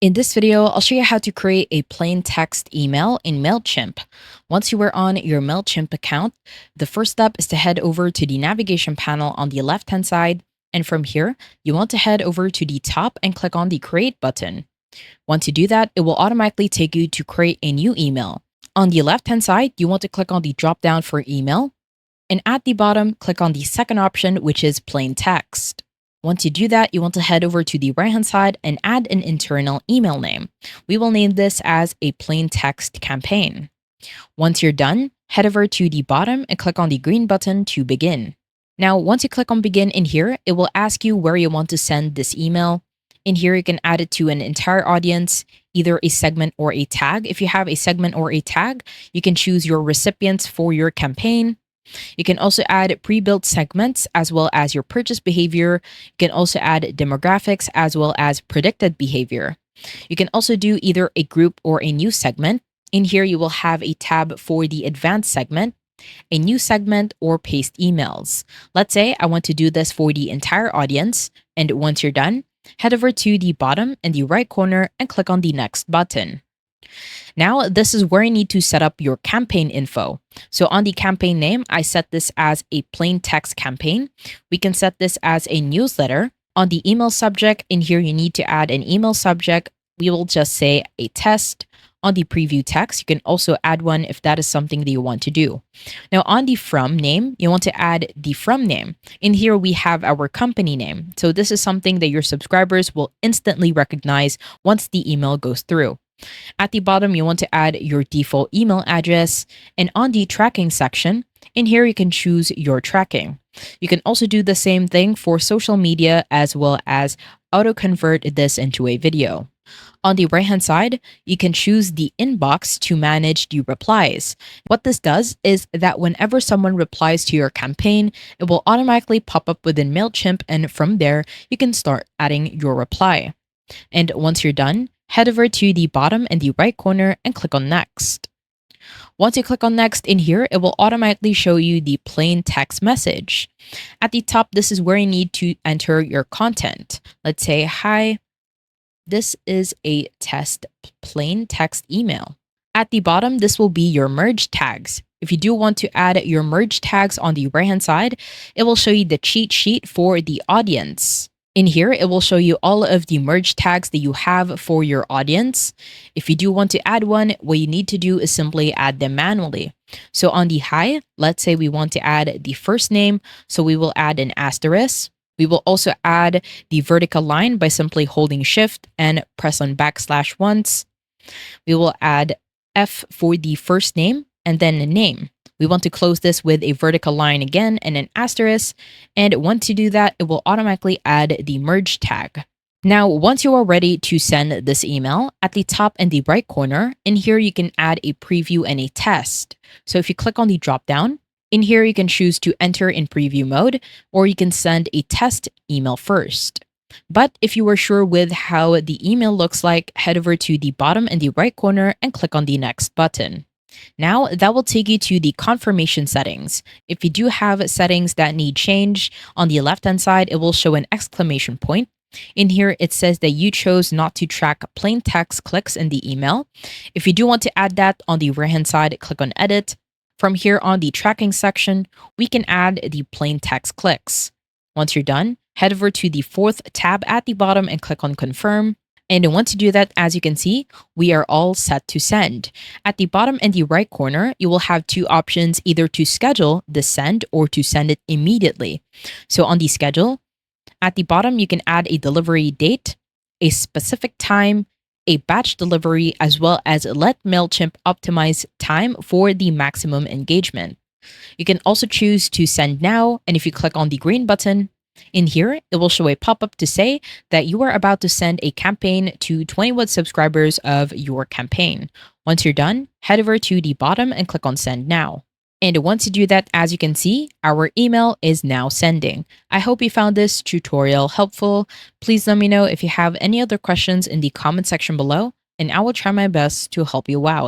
In this video, I'll show you how to create a plain text email in Mailchimp. Once you are on your Mailchimp account, the first step is to head over to the navigation panel on the left-hand side. And from here, you want to head over to the top and click on the Create button. Once you do that, it will automatically take you to create a new email. On the left-hand side, you want to click on the drop-down for email. And at the bottom, click on the second option, which is plain text. Once you do that, you want to head over to the right-hand side and add an internal email name. We will name this as a plain text campaign. Once you're done, head over to the bottom and click on the green button to begin. Now, once you click on begin in here, it will ask you where you want to send this email. In here, you can add it to an entire audience, either a segment or a tag. If you have a segment or a tag, you can choose your recipients for your campaign. You can also add pre-built segments as well as your purchase behavior. You can also add demographics as well as predicted behavior. You can also do either a group or a new segment. In here, you will have a tab for the advanced segment, a new segment, or paste emails. Let's say I want to do this for the entire audience. And once you're done, head over to the bottom in the right corner and click on the next button. Now, this is where you need to set up your campaign info. So on the campaign name, I set this as a plain text campaign. We can set this as a newsletter. On the email subject, in here, you need to add an email subject. We will just say a test. On the preview text, you can also add one if that is something that you want to do. Now, on the from name, you want to add the from name. In here, we have our company name. So this is something that your subscribers will instantly recognize once the email goes through. At the bottom, you want to add your default email address. And on the tracking section, in here, you can choose your tracking. You can also do the same thing for social media as well as auto-convert this into a video. On the right-hand side, you can choose the inbox to manage the replies. What this does is that whenever someone replies to your campaign, it will automatically pop up within Mailchimp, and from there, you can start adding your reply. And once you're done, head over to the bottom in the right corner and click on Next. Once you click on Next in here, it will automatically show you the plain text message. At the top, this is where you need to enter your content. Let's say, hi, this is a test plain text email. At the bottom, this will be your merge tags. If you do want to add your merge tags on the right-hand side, it will show you the cheat sheet for the audience. In here, it will show you all of the merge tags that you have for your audience. If you do want to add one, what you need to do is simply add them manually. So on the hi, let's say we want to add the first name, so we will add an asterisk. We will also add the vertical line by simply holding shift and press on backslash once. We will add F for the first name and then a name. We want to close this with a vertical line again and an asterisk. And once you do that, it will automatically add the merge tag. Now, once you are ready to send this email, at the top in the right corner, in here you can add a preview and a test. So if you click on the drop down, in here, you can choose to enter in preview mode, or you can send a test email first. But if you are sure with how the email looks like, head over to the bottom in the right corner and click on the next button. Now, that will take you to the confirmation settings. If you do have settings that need change, on the left-hand side, it will show an exclamation point. In here, it says that you chose not to track plain text clicks in the email. If you do want to add that, on the right-hand side, click on Edit. From here on the tracking section, we can add the plain text clicks. Once you're done, head over to the fourth tab at the bottom and click on Confirm. And once you do that, as you can see, we are all set to send. At the bottom in the right corner, you will have two options, either to schedule the send or to send it immediately. So on the schedule, at the bottom, you can add a delivery date, a specific time, a batch delivery, as well as let Mailchimp optimize time for the maximum engagement. You can also choose to send now, and if you click on the green button, in here, it will show a pop-up to say that you are about to send a campaign to 21 subscribers of your campaign. Once you're done, head over to the bottom and click on Send Now. And once you do that, as you can see, our email is now sending. I hope you found this tutorial helpful. Please let me know if you have any other questions in the comment section below, and I will try my best to help you out.